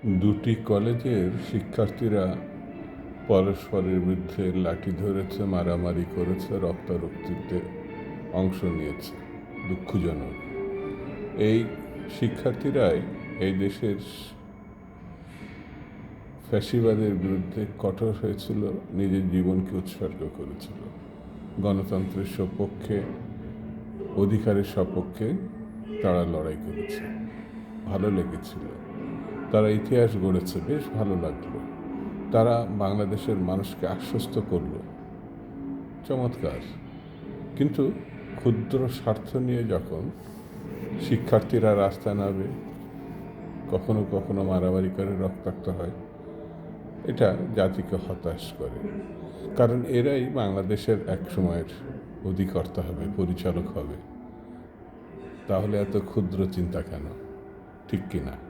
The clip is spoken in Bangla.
দুটি কলেজের শিক্ষার্থীরা পরস্পরের বিরুদ্ধে লাঠি ধরেছে, মারামারি করেছে, রক্তারক্তিতে অংশ নিয়েছে। দুঃখজনক। এই শিক্ষার্থীরাই এই দেশের ফ্যাসিবাদের বিরুদ্ধে কঠোর হয়েছিল, নিজের জীবনকে উৎসর্গ করেছিল। গণতন্ত্রের সপক্ষে, অধিকারের সপক্ষে তারা লড়াই করেছে। ভালো লেগেছিল। তারা ইতিহাস গড়েছে, বেশ ভালো লাগলো। তারা বাংলাদেশের মানুষকে আশ্বস্ত করল, চমৎকার। কিন্তু ক্ষুদ্র স্বার্থ নিয়ে যখন শিক্ষার্থীরা রাস্তায় নামে, কখনো কখনো মারামারি করে, রক্তাক্ত হয়, এটা জাতিকে হতাশ করে। কারণ এরাই বাংলাদেশের এক সময়ের অধিকর্তা হবে, পরিচালক হবে। তাহলে এত ক্ষুদ্র চিন্তা কেন? ঠিক কিনা?